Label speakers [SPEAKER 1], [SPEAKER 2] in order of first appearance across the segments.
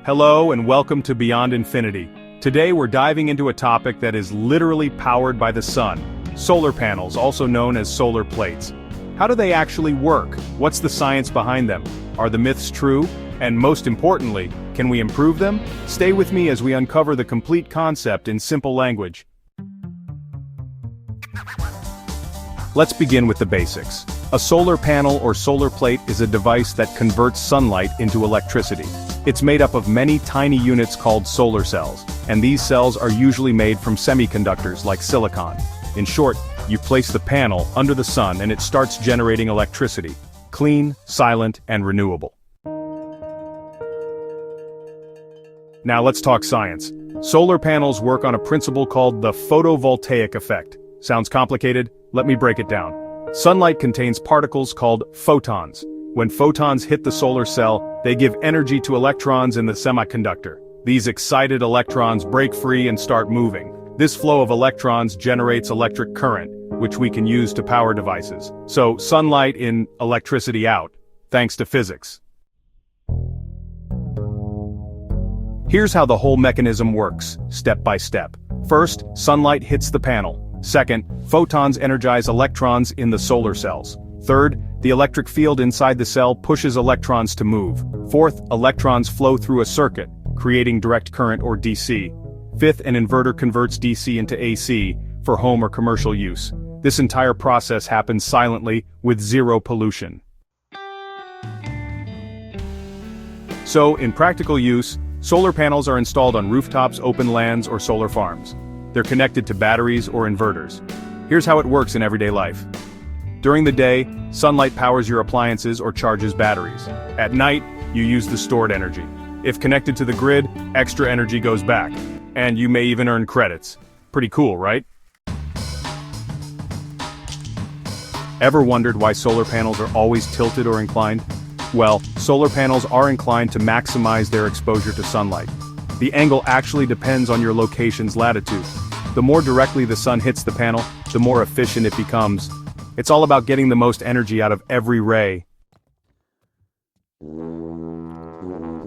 [SPEAKER 1] Hello and welcome to Beyond Infinity. Today we're diving into a topic that is literally powered by the sun. Solar panels, also known as solar plates. How do they actually work? What's the science behind them? Are the myths true? And most importantly, can we improve them? Stay with me as we uncover the complete concept in simple language. Let's begin with the basics. A solar panel or solar plate is a device that converts sunlight into electricity. It's made up of many tiny units called solar cells, and these cells are usually made from semiconductors like silicon. In short, you place the panel under the sun and it starts generating electricity. Clean, silent, and renewable. Now let's talk science. Solar panels work on a principle called the photovoltaic effect. Sounds complicated? Let me break it down. Sunlight contains particles called photons. When photons hit the solar cell, they give energy to electrons in the semiconductor. These excited electrons break free and start moving. This flow of electrons generates electric current, which we can use to power devices. So, sunlight in, electricity out, thanks to physics. Here's how the whole mechanism works, step by step. First, sunlight hits the panel. Second, photons energize electrons in the solar cells. Third, the electric field inside the cell pushes electrons to move. Fourth, electrons flow through a circuit, creating direct current or DC. Fifth, an inverter converts DC into AC for home or commercial use. This entire process happens silently with zero pollution. So, in practical use, solar panels are installed on rooftops, open lands, or solar farms. They're connected to batteries or inverters. Here's how it works in everyday life. During the day, sunlight powers your appliances or charges batteries. At night, you use the stored energy. If connected to the grid, extra energy goes back. And you may even earn credits. Pretty cool, right? Ever wondered why solar panels are always tilted or inclined? Well, solar panels are inclined to maximize their exposure to sunlight. The angle actually depends on your location's latitude. The more directly the sun hits the panel, the more efficient it becomes. It's all about getting the most energy out of every ray.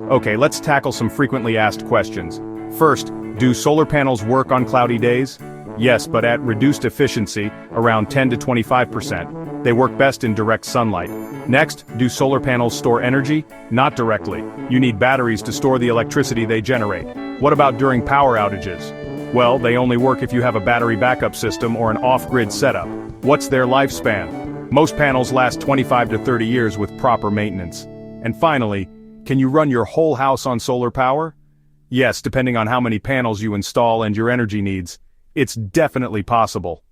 [SPEAKER 1] Okay, let's tackle some frequently asked questions. First, do solar panels work on cloudy days? Yes, but at reduced efficiency, around 10 to 25%. They work best in direct sunlight. Next, do solar panels store energy? Not directly. You need batteries to store the electricity they generate. What about during power outages? Well, they only work if you have a battery backup system or an off-grid setup. What's their lifespan? Most panels last 25 to 30 years with proper maintenance. And finally, can you run your whole house on solar power? Yes, depending on how many panels you install and your energy needs. It's definitely possible.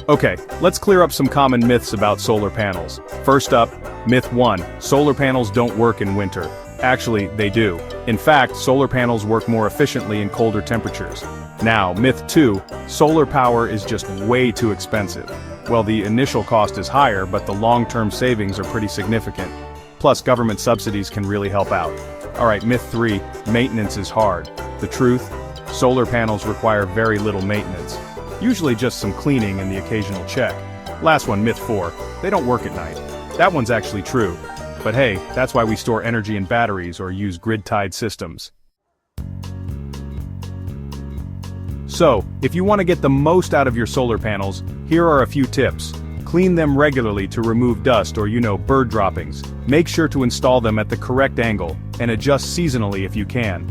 [SPEAKER 1] Okay, let's clear up some common myths about solar panels. First up, myth 1, solar panels don't work in winter. Actually, they do. In fact, solar panels work more efficiently in colder temperatures. Now, myth 2, solar power is just way too expensive. Well, the initial cost is higher, but the long-term savings are pretty significant. Plus, government subsidies can really help out. Alright, myth 3, maintenance is hard. The truth? Solar panels require very little maintenance. Usually just some cleaning and the occasional check. Last one, myth 4, they don't work at night. That one's actually true. But hey, that's why we store energy in batteries or use grid-tied systems. So, if you want to get the most out of your solar panels, here are a few tips. Clean them regularly to remove dust or bird droppings. Make sure to install them at the correct angle, and adjust seasonally if you can.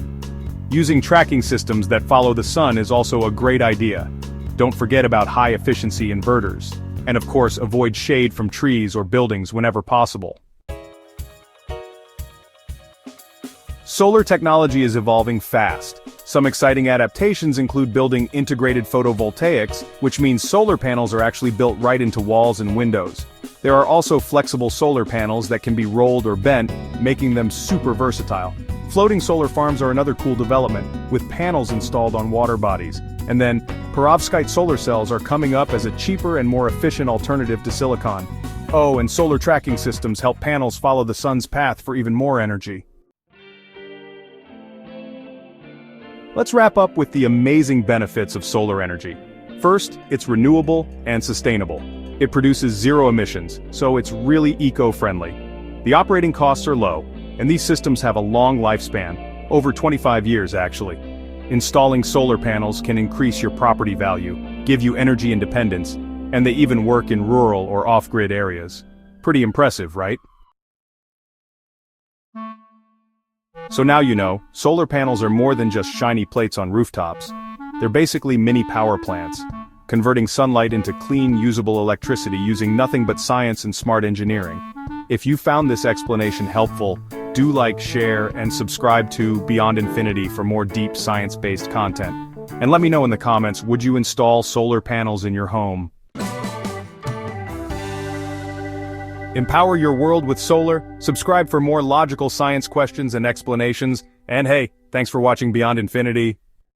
[SPEAKER 1] Using tracking systems that follow the sun is also a great idea. Don't forget about high-efficiency inverters. And of course, avoid shade from trees or buildings whenever possible. Solar technology is evolving fast. Some exciting adaptations include building integrated photovoltaics, which means solar panels are actually built right into walls and windows. There are also flexible solar panels that can be rolled or bent, making them super versatile. Floating solar farms are another cool development, with panels installed on water bodies. And then, perovskite solar cells are coming up as a cheaper and more efficient alternative to silicon. Oh, and solar tracking systems help panels follow the sun's path for even more energy. Let's wrap up with the amazing benefits of solar energy. First, it's renewable and sustainable. It produces zero emissions, so it's really eco-friendly. The operating costs are low, and these systems have a long lifespan, over 25 years actually. Installing solar panels can increase your property value, give you energy independence, and they even work in rural or off-grid areas. Pretty impressive, right? So now you know, solar panels are more than just shiny plates on rooftops. They're basically mini power plants, converting sunlight into clean, usable electricity using nothing but science and smart engineering. If you found this explanation helpful, do like, share, and subscribe to Beyond Infinity for more deep science-based content. And let me know in the comments, would you install solar panels in your home? Empower your world with solar, subscribe for more logical science questions and explanations, and hey, thanks for watching Beyond Infinity.